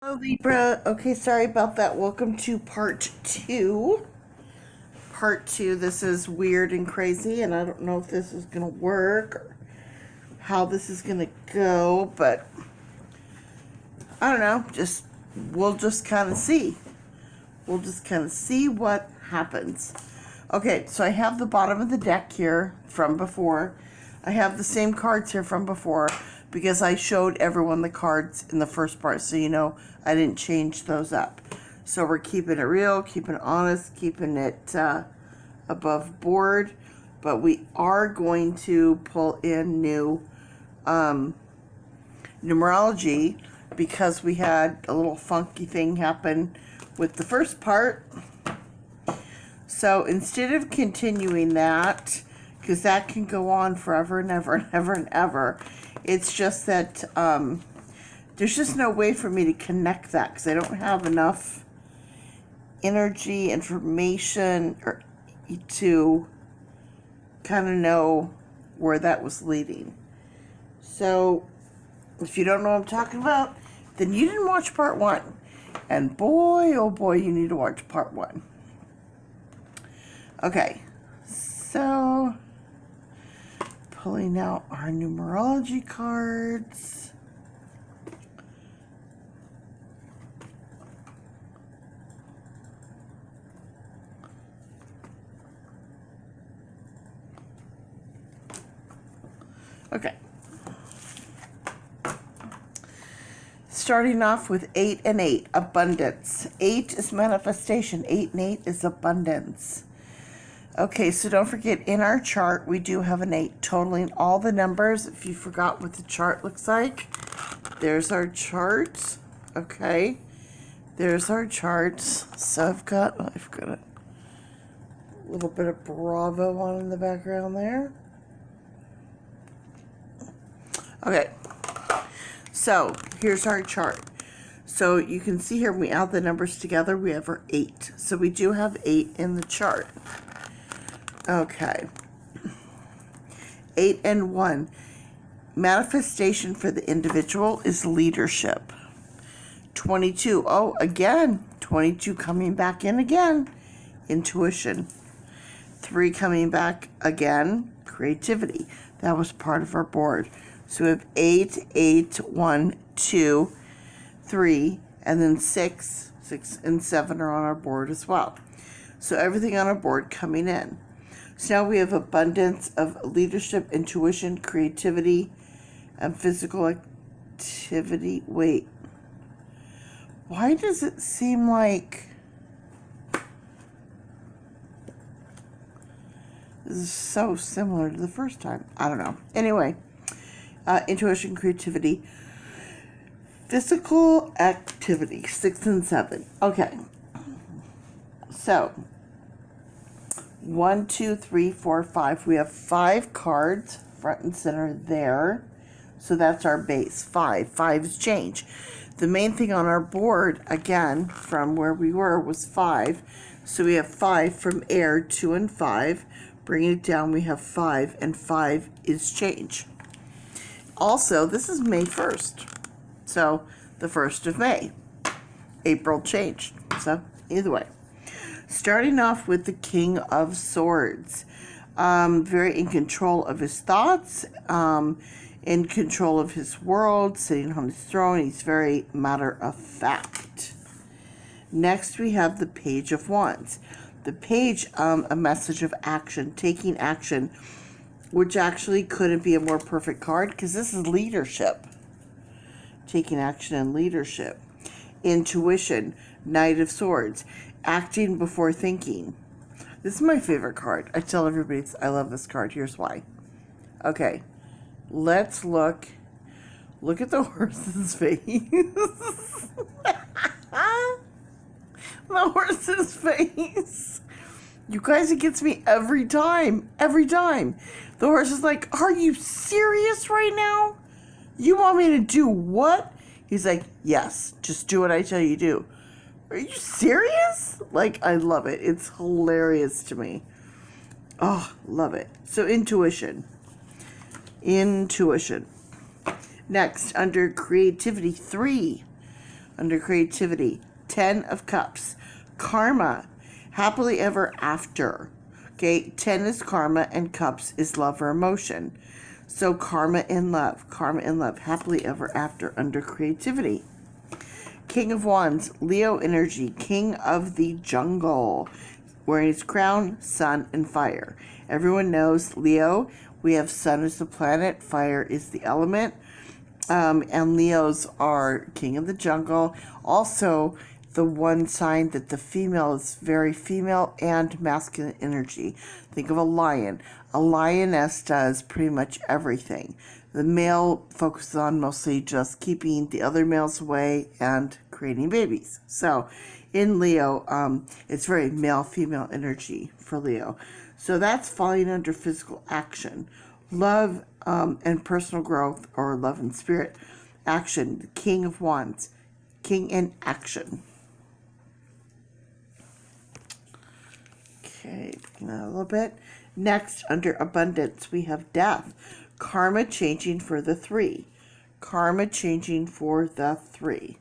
Hello, Libra. Okay, sorry about that. Welcome to part two. Part two. This is weird and crazy, and I don't know if this is going to work or how this is going to go, but I don't know. We'll just kind of see. We'll just kind of see what happens. Okay, so I have the bottom of the deck here from before. I have the same cards here from before because I showed everyone the cards in the first part, so you know I didn't change those up. So we're keeping it real, keeping it honest, keeping it above board, but we are going to pull in new numerology because we had a little funky thing happen with the first part. So instead of continuing that, because that can go on forever and ever and ever and ever, it's just that there's just no way for me to connect that because I don't have enough energy, information, or to kind of know where that was leading. So if you don't know what I'm talking about, then you didn't watch part one. And boy, oh boy, you need to watch part one. Okay, so pulling out our numerology cards. Okay. Starting off with 8 and 8, abundance. 8 is manifestation. 8 and 8 is abundance. Okay, so don't forget, in our chart, we do have an 8, totaling all the numbers. If you forgot what the chart looks like, there's our chart. Okay, there's our charts. So I've got a little bit of Bravo on in the background there. Okay, so here's our chart. So you can see here, when we add the numbers together, we have our 8. So we do have 8 in the chart. Okay. 8 and 1. Manifestation for the individual is leadership. 22. Oh, again. 22 coming back in again. Intuition. 3 coming back again. Creativity. That was part of our board. So we have 8, 8, 1, 2, 3, and then 6 and 7 are on our board as well. So everything on our board coming in. So now we have abundance of leadership, intuition, creativity, and physical activity. Wait. Why does it seem like this is so similar to the first time? I don't know. Anyway, intuition, creativity, physical activity, 6 and 7. Okay. So 1, 2, 3, 4, 5. We have 5 cards front and center there. So that's our base. 5. 5 is change. The main thing on our board, again, from where we were, was 5. So we have 5 from air, 2 and 5. Bringing it down, we have 5, and 5 is change. Also, this is May 1st. So the 1st of May. April changed. So either way. Starting off with the King of Swords. Very in control of his thoughts, in control of his world, sitting on his throne. He's very matter of fact. Next, we have the Page of Wands. The page, a message of action, taking action, which actually couldn't be a more perfect card because this is leadership. Taking action and leadership. Intuition, Knight of Swords. Acting before thinking. This is my favorite card. I tell everybody I love this card. Here's why. Okay. Let's look. Look at the horse's face. The horse's face. You guys, it gets me every time. Every time. The horse is like, are you serious right now? You want me to do what? He's like, yes, just do what I tell you to do. Are you serious? Like, I love it. It's hilarious to me. Oh, love it. So, intuition. Intuition. Next, under creativity, 3. Under creativity, 10 of Cups. Karma, happily ever after. Okay, 10 is karma and cups is love or emotion. So karma in love, happily ever after under creativity. King of Wands, Leo energy, king of the jungle, wearing his crown, sun, and fire. Everyone knows Leo, we have sun as the planet, fire is the element, and Leos are king of the jungle. Also, the one sign that the female is very female and masculine energy. Think of a lion. A lioness does pretty much everything. The male focuses on mostly just keeping the other males away and creating babies. So in Leo, it's very male-female energy for Leo. So that's falling under physical action. Love and personal growth, or love and spirit action. The King of Wands, king in action. Okay, picking that a little bit. Next, under abundance, we have death. Karma changing for the 3. Karma changing for the 3.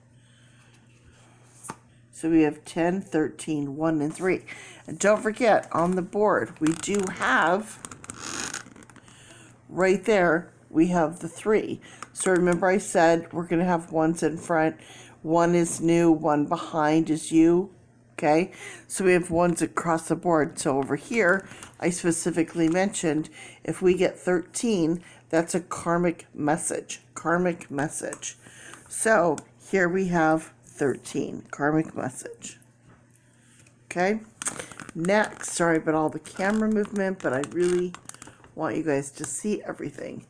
So we have 10, 13, 1, and 3. And don't forget, on the board, we do have, right there, we have the 3. So remember I said we're going to have ones in front. 1 is new, 1 behind is you. Okay, so we have ones across the board. So over here, I specifically mentioned if we get 13, that's a karmic message. Karmic message. So here we have 13, karmic message. Okay, next, sorry about all the camera movement, but I really want you guys to see everything.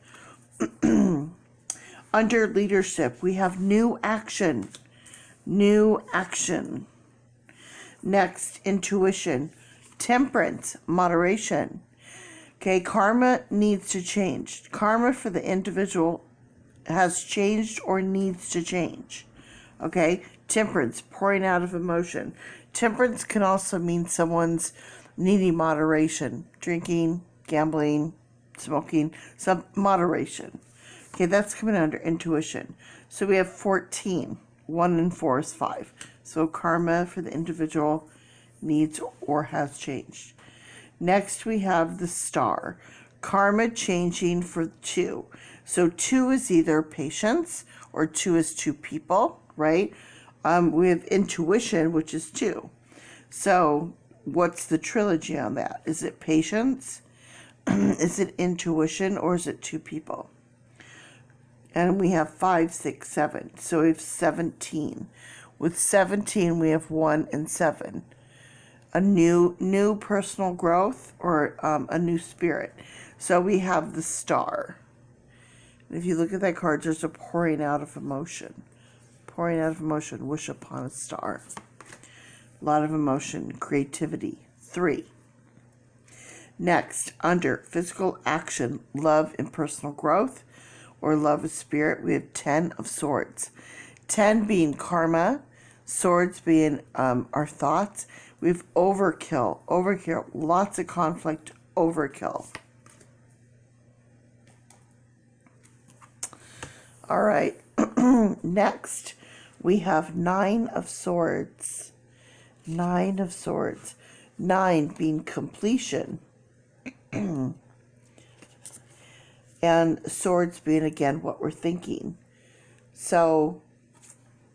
Under leadership, we have new action. New action. Next, intuition, temperance, moderation. Okay, karma needs to change. Karma for the individual has changed or needs to change. Okay, temperance, pouring out of emotion. Temperance can also mean someone's needing moderation, drinking, gambling, smoking, some moderation. Okay, that's coming under intuition. So we have 14. 1 and 4 is 5. So karma for the individual needs or has changed. Next we have the star. Karma changing for 2. So 2 is either patience or 2 is 2 people, right? We have intuition, which is 2. So what's the trilogy on that? Is it patience? Is it intuition, or is it 2 people? And we have 5, 6, 7. So we have 17. With 17, we have 1 and 7. A new personal growth, or a new spirit. So we have the star. And if you look at that card, there's a pouring out of emotion. Pouring out of emotion, wish upon a star. A lot of emotion, creativity. 3. Next, under physical action, love and personal growth, or love of spirit, we have 10 of swords. 10 being karma, swords being our thoughts. We have overkill, lots of conflict, overkill. All right, next we have 9 of swords. 9 of swords. 9 being completion. And swords being, again, what we're thinking. So,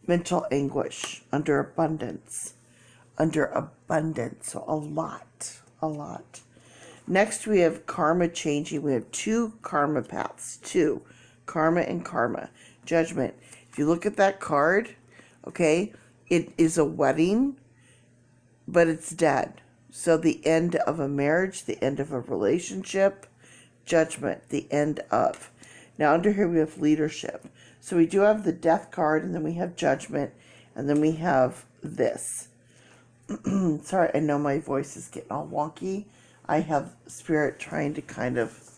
mental anguish, under abundance. Under abundance, so a lot. Next, we have karma changing. We have 2 karma paths. 2. Karma and karma. Judgment. If you look at that card, okay, it is a wedding, but it's dead. So the end of a marriage, the end of a relationship, judgment, the end of. Now under here we have leadership. So we do have the death card, and then we have judgment, and then we have this. Sorry, I know my voice is getting all wonky. I have spirit trying to kind of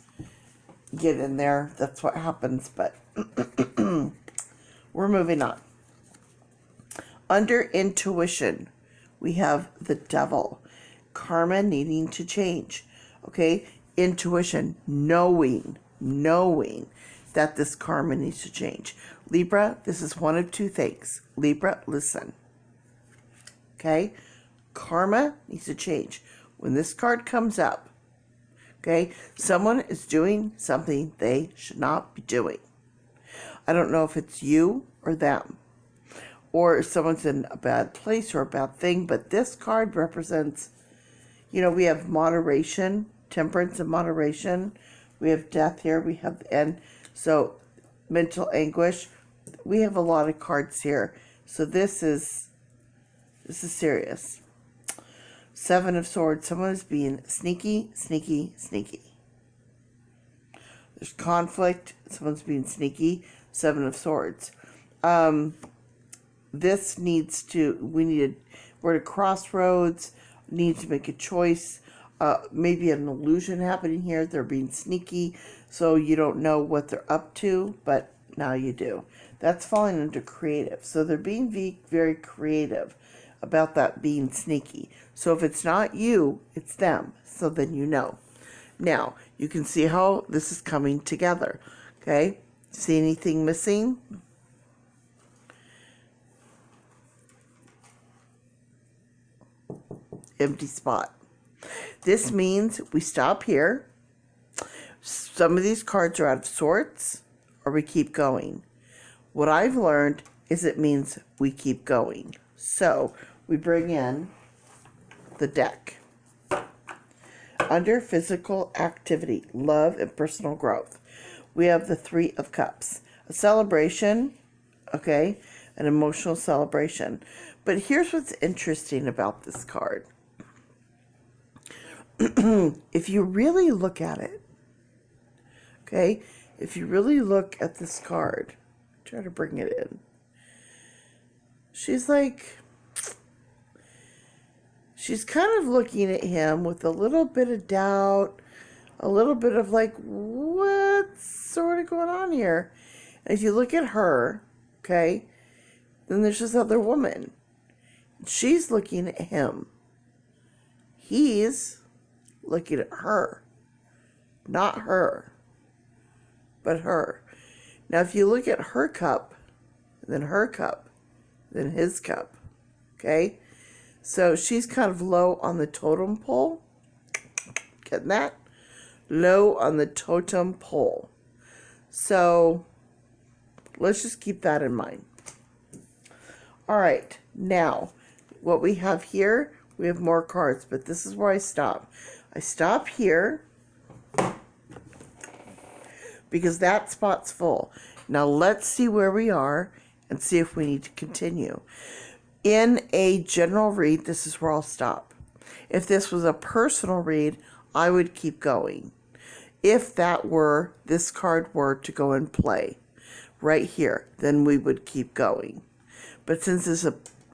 get in there. That's what happens, but we're moving on. Under intuition, we have the devil. Karma needing to change. Okay? Intuition, knowing that this karma needs to change. Libra, this is one of two things. Libra, listen. Okay? Karma needs to change. When this card comes up, okay, someone is doing something they should not be doing. I don't know if it's you or them, or if someone's in a bad place or a bad thing, but this card represents, we have moderation, temperance and moderation. We have death here. We have the end. So mental anguish. We have a lot of cards here. So this is serious. Seven of Swords. Someone is being sneaky, sneaky, sneaky. There's conflict. Someone's being sneaky. Seven of Swords. This needs to, we're at a crossroads, need to make a choice. Maybe an illusion happening here. They're being sneaky, so you don't know what they're up to, but now you do. That's falling into creative. So they're being very creative about that being sneaky. So if it's not you, it's them. So then you know. Now, you can see how this is coming together. Okay? See anything missing? Empty spot. This means we stop here. Some of these cards are out of sorts, or we keep going. What I've learned is it means we keep going. So we bring in the deck. Under physical activity, love, and personal growth, we have the Three of Cups. A celebration, okay, an emotional celebration. But here's what's interesting about this card. If you really look at it, okay, if you really look at this card, try to bring it in. She's kind of looking at him with a little bit of doubt, a little bit of like, what's sort of going on here? And if you look at her, okay, then there's this other woman. She's looking at him. He's looking at her. Not her, but her. Now, if you look at her cup, then her cup, then his cup, okay? So she's kind of low on the totem pole. Getting that? Low on the totem pole. So let's just keep that in mind. All right. Now, what we have here, we have more cards, but this is where I stop. I stop here because that spot's full. Now let's see where we are and see if we need to continue. In a general read, this is where I'll stop. If this was a personal read, I would keep going. If this card were to go and play right here, then we would keep going. But since it's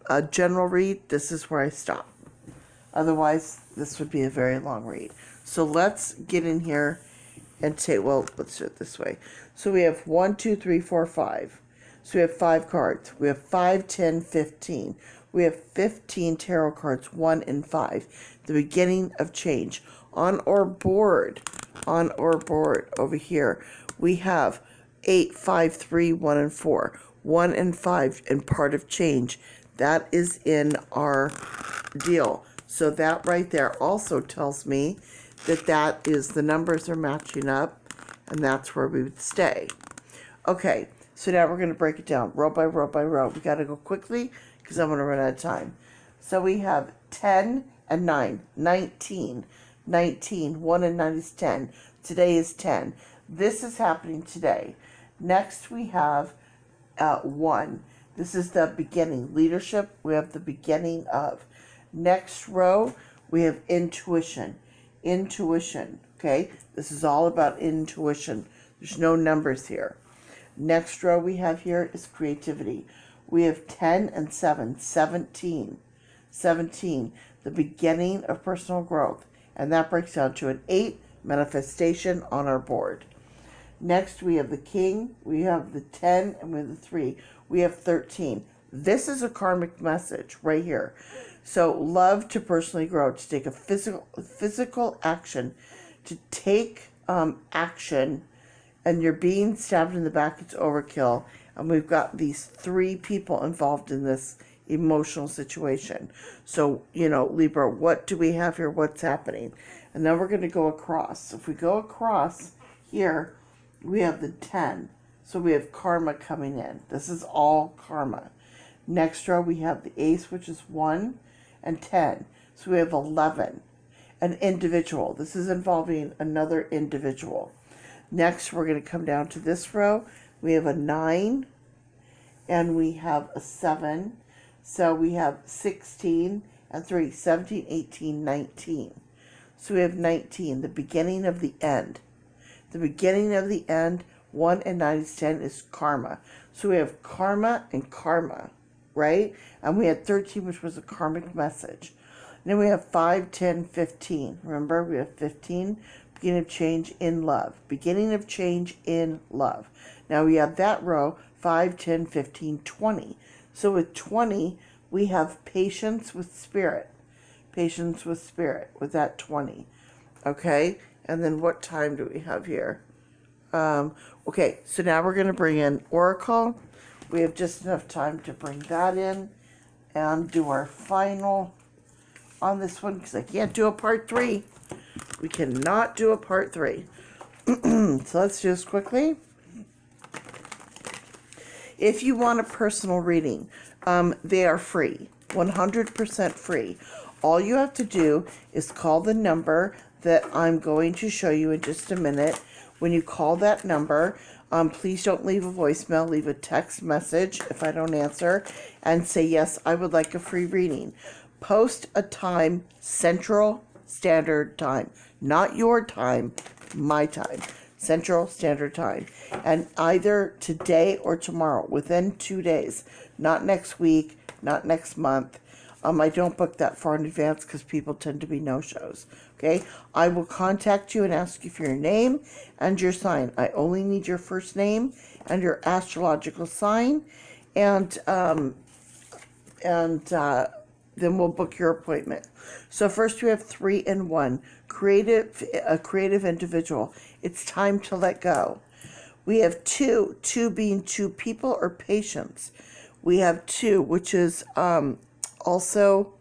a general read, this is where I stop. Otherwise, this would be a very long read. So let's get in here and let's do it this way. So we have 1, 2, 3, 4, 5. So we have 5 cards. We have 5, 10, 15. We have 15 tarot cards, 1 and 5. The beginning of change. On our board over here, we have 8, 5, 3, 1, and 4. 1 and 5 and part of change. That is in our deal. So that right there also tells me that is the numbers are matching up, and that's where we would stay. Okay, so now we're going to break it down row by row by row. We got to go quickly because I'm going to run out of time. So we have 10 and 9, 19. 19, 1 and 9 is 10. Today is 10. This is happening today. Next we have 1. This is the beginning. Leadership, we have the beginning of. Next row, we have intuition. Intuition, okay? This is all about intuition. There's no numbers here. Next row we have here is creativity. We have 10 and 7, 17. 17, the beginning of personal growth. And that breaks down to an 8, manifestation on our board. Next we have the king, we have the 10, and we have the 3. We have 13. This is a karmic message right here. So love to personally grow, to take a physical action, to take action, and you're being stabbed in the back, it's overkill. And we've got these 3 people involved in this emotional situation. So, Libra, what do we have here? What's happening? And then we're going to go across. If we go across here, we have the 10. So we have karma coming in. This is all karma. Next row, we have the ace, which is 1 and 10. So we have 11. An individual. This is involving another individual. Next, we're going to come down to this row. We have a 9 and we have a 7. So we have 16 and 3, 17, 18, 19. So we have 19, the beginning of the end. The beginning of the end, 1 and 9 is 10, is karma. So we have karma and karma, right? And we had 13, which was a karmic message. And then we have 5, 10, 15. Remember, we have 15, beginning of change in love. Beginning of change in love. Now we have that row, 5, 10, 15, 20. So with 20, we have patience with spirit. Patience with spirit with that 20. Okay? And then what time do we have here? Okay, so now we're going to bring in Oracle. We have just enough time to bring that in and do our final on this one because I can't do a part 3. We cannot do a part 3. So let's do this quickly. If you want a personal reading, they are free, 100% free. All you have to do is call the number that I'm going to show you in just a minute. When you call that number, please don't leave a voicemail, leave a text message if I don't answer, and say, yes, I would like a free reading. Post a time, Central Standard Time, not your time, my time. Central Standard Time, and either today or tomorrow, within 2 days, not next week, not next month. I don't book that far in advance because people tend to be no-shows. Okay, I will contact you and ask you for your name and your sign. I only need your first name and your astrological sign, and then we'll book your appointment. So first we have 3 and 1. A creative individual. It's time to let go. We have 2 being 2 people or patience. We have 2, which is also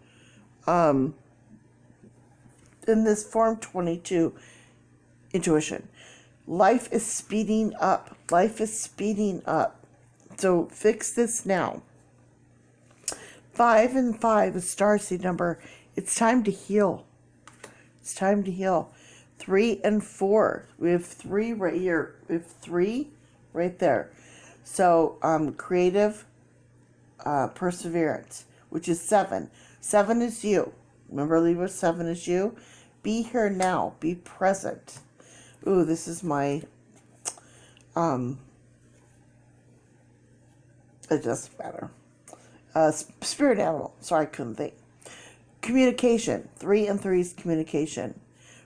in this form 22, intuition. Life is speeding up. Life is speeding up. So fix this now. 5 and 5 is starseed number. It's time to heal. It's time to heal. 3 and 4. We have 3 right here. We have 3 right there. So creative perseverance, which is 7. 7 is you. Remember, Libra, 7 is you. Be here now. Be present. Ooh, this is my it doesn't matter. Spirit animal. Sorry, I couldn't think. Communication. 3 and 3 is communication.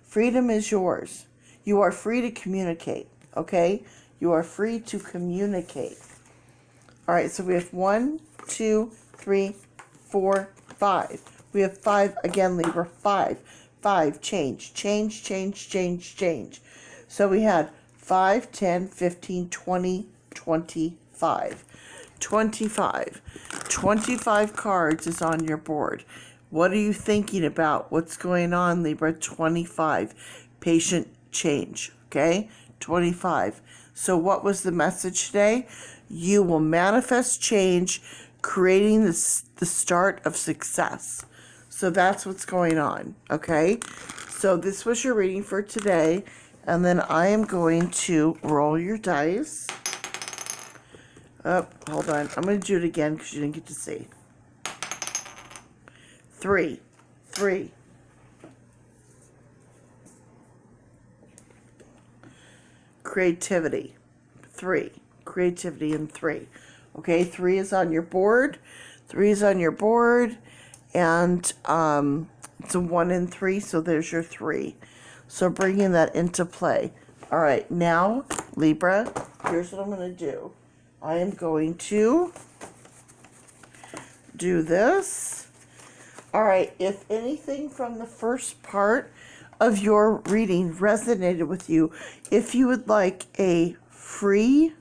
Freedom is yours. You are free to communicate. Okay? You are free to communicate. All right, so we have 1, 2, 3, 4, 5. We have 5 again, Libra. 5. 5. Change. Change, change, change, change. So we had 5, 10, 15, 20, 25. 25. 25 cards is on your board. What are you thinking about? What's going on, Libra? 25. Patient change. Okay? 25. So what was the message today? You will manifest change, creating the start of success. So that's what's going on. Okay? So this was your reading for today. And then I am going to roll your dice. Oh, hold on. I'm going to do it again because you didn't get to see. 3. 3. Creativity. 3. Creativity and 3. Okay, 3 is on your board. 3 is on your board. And it's a 1 and 3, so there's your 3. So bringing that into play. All right, now, Libra, here's what I'm going to do. I am going to do this. All right, if anything from the first part of your reading resonated with you, if you would like a free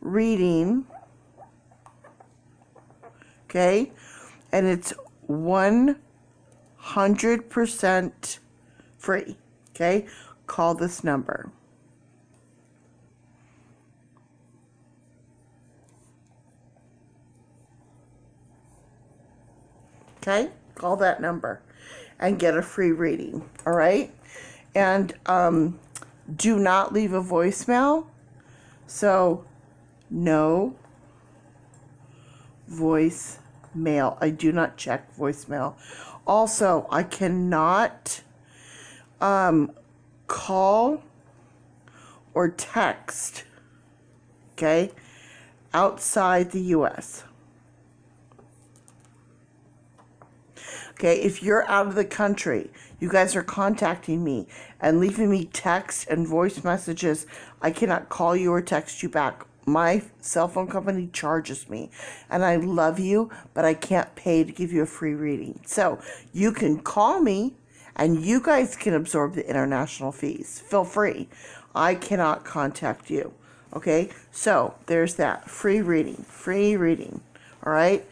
reading, okay? And it's 100% free, okay? Call this number. Okay? Call that number and get a free reading, all right? And do not leave a voicemail. So, no voicemail. I do not check voicemail. Also, I cannot call or text, okay, outside the U.S. Okay, if you're out of the country, you guys are contacting me and leaving me text and voice messages, I cannot call you or text you back. My cell phone company charges me, and I love you, but I can't pay to give you a free reading. So you can call me, and you guys can absorb the international fees. Feel free. I cannot contact you. Okay, so there's that. Free reading. All right?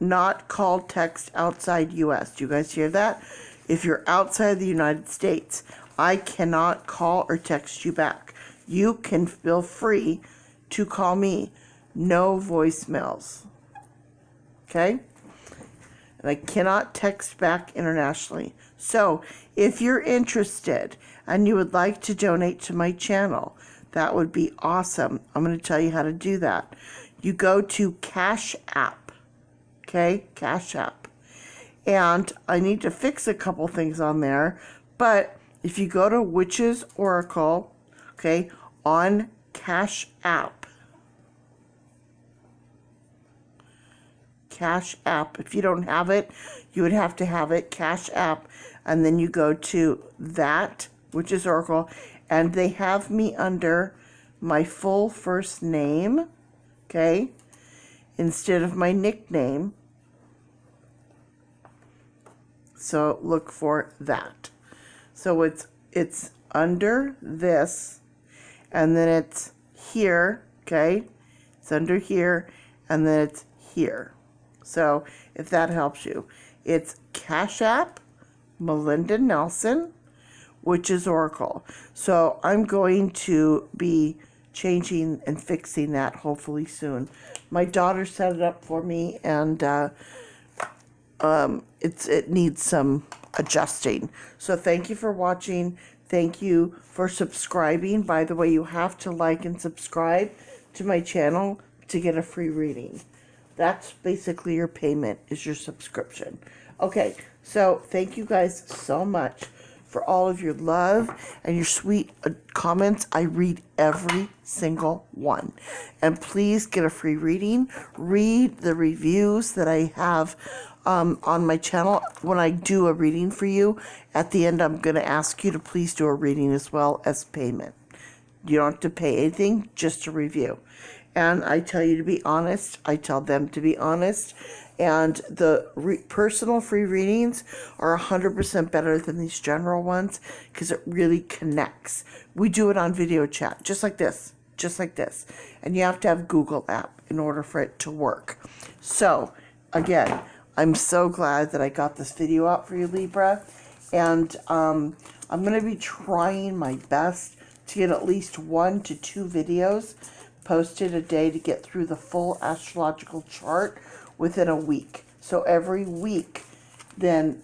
Not call, text outside U.S. Do you guys hear that? If you're outside the United States, I cannot call or text you back. You can feel free to call me. No voicemails. Okay? And I cannot text back internationally. So, if you're interested and you would like to donate to my channel, that would be awesome. I'm going to tell you how to do that. You go to Cash App. Okay, Cash App. And I need to fix a couple things on there, but if you go to Witch's Oracle, okay, on Cash App, if you don't have it, you would have to have it, Cash App, and then you go to that, Witch's Oracle, and they have me under my full first name, okay, instead of my nickname. So look for that. So it's under this, and then it's here, okay? It's under here, and then it's here. So if that helps you, it's Cash App, Melinda Nelson, Witch's Oracle. So I'm going to be changing and fixing that hopefully soon. My daughter set it up for me, and it needs some adjusting. So thank you for watching. Thank you for subscribing. By the way, you have to like and subscribe to my channel to get a free reading. That's basically your payment, is your subscription. Okay, so thank you guys so much for all of your love and your sweet comments. I read every single one. And please get a free reading. Read the reviews that I have on my channel. When I do a reading for you, at the end I'm going to ask you to please do a reading as well as payment. You don't have to pay anything, just a review. And I tell you to be honest. I tell them to be honest. And the personal free readings are 100% better than these general ones because it really connects. We do it on video chat, just like this. And you have to have Google app in order for it to work. So, again, I'm so glad that I got this video out for you, Libra. And I'm going to be trying my best to get at least 1 to 2 videos posted a day to get through the full astrological chart within a week. So every week, then,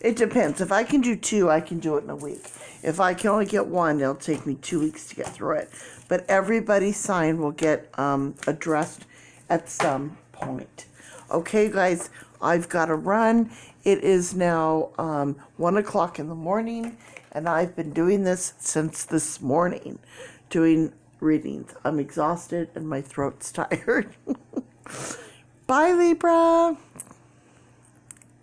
it depends. If I can do 2, I can do it in a week. If I can only get 1, it'll take me 2 weeks to get through it. But everybody's sign will get addressed at some point. Okay, guys, I've got to run. It is now 1 o'clock in the morning, and I've been doing this since this morning, doing readings. I'm exhausted and my throat's tired. Bye, Libra.